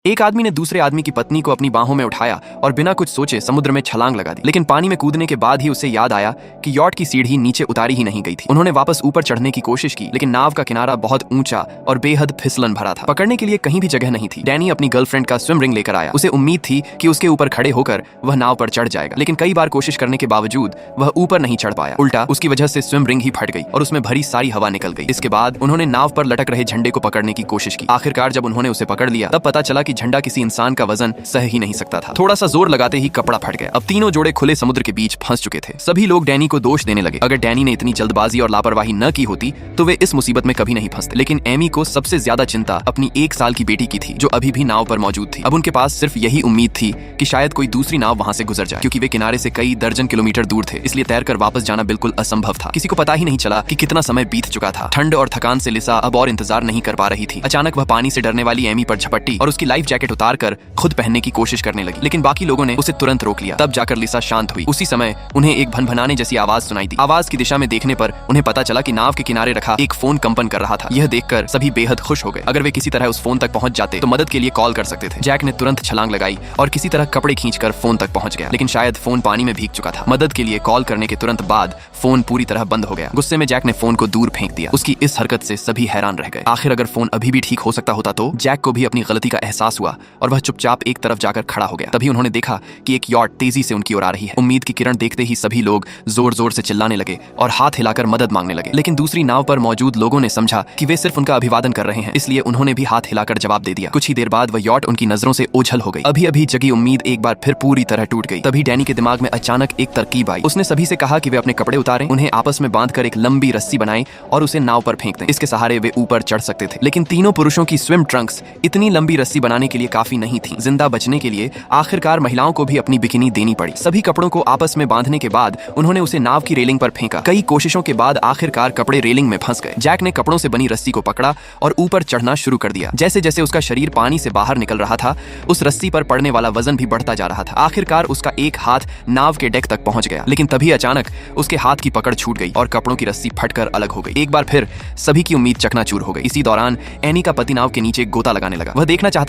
एक आदमी ने दूसरे आदमी की पत्नी को अपनी बाहों में उठाया और बिना कुछ सोचे समुद्र में छलांग लगा दी। लेकिन पानी में कूदने के बाद ही उसे याद आया कि यॉट की सीढ़ी नीचे उतारी ही नहीं गई थी। उन्होंने वापस ऊपर चढ़ने की कोशिश की, लेकिन नाव का किनारा बहुत ऊंचा और बेहद फिसलन भरा था। पकड़ने के लिए कहीं भी जगह नहीं थी। डैनी अपनी गर्लफ्रेंड का स्विम रिंग लेकर आया। उसे उम्मीद थी कि उसके ऊपर खड़े होकर वह नाव पर चढ़ जाएगा, लेकिन कई बार कोशिश करने के बावजूद वह ऊपर नहीं चढ़ पाया। उल्टा उसकी वजह से स्विम रिंग ही फट गई और उसमें भरी सारी हवा निकल गई। इसके बाद उन्होंने नाव पर लटक रहे झंडे को पकड़ने की कोशिश की। आखिरकार जब उन्होंने उसे पकड़ लिया, तब पता चला कि झंडा किसी इंसान का वजन सह ही नहीं सकता था। थोड़ा सा जोर लगाते ही कपड़ा फट गया। अब तीनों जोड़े खुले समुद्र के बीच फंस चुके थे। सभी लोग डैनी को दोष देने लगे। अगर डैनी ने इतनी जल्दबाजी और लापरवाही न की होती तो वे इस मुसीबत में कभी नहीं फंसते। लेकिन एमी को सबसे ज्यादा चिंता अपनी 1 साल की बेटी की थी, जो अभी भी नाव पर मौजूद थी। अब उनके पास सिर्फ यही उम्मीद थी कि शायद कोई दूसरी नाव वहां से गुजर जाए, क्योंकि वे किनारे से कई दर्जन किलोमीटर दूर थे। इसलिए तैरकर वापस जाना बिल्कुल असंभव था। किसी को पता ही नहीं चला कि कितना समय बीत चुका था। ठंड और थकान से लिसा अब और इंतजार नहीं कर पा रही थी। अचानक वह पानी से डरने वाली एमी पर झपट्टी और उसकी लाइफ जैकेट उतारकर खुद पहनने की कोशिश करने लगी, लेकिन बाकी लोगों ने उसे तुरंत रोक लिया। तब जाकर लिसा शांत हुई। उसी समय उन्हें एक भनभनाने जैसी आवाज सुनाई दी। आवाज की दिशा में देखने पर उन्हें पता चला कि नाव के किनारे रखा एक फोन कंपन कर रहा था। यह देखकर सभी बेहद खुश हो गए। अगर वे किसी तरह उस फोन तक पहुंच जाते तो मदद के लिए कॉल कर सकते थे। जैक ने तुरंत छलांग लगाई और किसी तरह कपड़े खींचकर फोन तक पहुंच गया, लेकिन शायद फोन पानी में भीग चुका था। मदद के लिए कॉल करने के तुरंत बाद फोन पूरी तरह बंद हो गया। गुस्से में जैक ने फोन को दूर फेंक दिया। उसकी इस हरकत से सभी हैरान रह गए। आखिर अगर फोन अभी भी ठीक हो सकता होता तो जैक को भी अपनी गलती का एहसास हुआ और वह चुपचाप एक तरफ जाकर खड़ा हो गया। तभी उन्होंने देखा कि एक यॉट तेजी से उनकी ओर आ रही है। उम्मीद की किरण देखते ही सभी लोग जोर जोर से चिल्लाने लगे और हाथ हिलाकर मदद मांगने लगे। लेकिन दूसरी नाव पर मौजूद लोगों ने समझा कि वे सिर्फ उनका अभिवादन कर रहे हैं, इसलिए उन्होंने भी हाथ हिलाकर जवाब दे दिया। कुछ ही देर बाद वह यॉट उनकी नजरों से ओझल हो गई। अभी अभी जगी उम्मीद एक बार फिर पूरी तरह टूट गई। तभी डैनी के दिमाग में अचानक एक तरकीब आई। उसने सभी से कहा कि वे अपने कपड़े उतारें, उन्हें आपस में बांधकर एक लंबी रस्सी बनाएं और उसे नाव पर फेंक दें। इसके सहारे वे ऊपर चढ़ सकते थे। लेकिन तीनों पुरुषों की स्विम ट्रंक्स इतनी लंबी रस्सी बनाने के लिए काफी नहीं थी। जिंदा बचने के लिए आखिरकार महिलाओं को भी अपनी बिकिनी देनी पड़ी। सभी कपड़ों को आपस में बांधने के बाद उन्होंने उसे नाव की रेलिंग पर फेंका। कई कोशिशों के बाद आखिरकार कपड़े रेलिंग में फंस गए। जैक ने कपड़ों से बनी रस्सी को पकड़ा और ऊपर चढ़ना शुरू कर दिया। जैसे जैसे उसका शरीर पानी से बाहर निकल रहा था, उस रस्सी पर पड़ने वाला वजन भी बढ़ता जा रहा था। आखिरकार उसका एक हाथ नाव के डेक तक पहुंच गया, लेकिन तभी अचानक उसके हाथ की पकड़ छूट गई और कपड़ों की रस्सी फटकर अलग हो गई। एक बार फिर सभी की उम्मीद चकनाचूर हो गई। इसी दौरान एनी का पति नाव के नीचे गोता लगाने लगा। वह देखना चाहता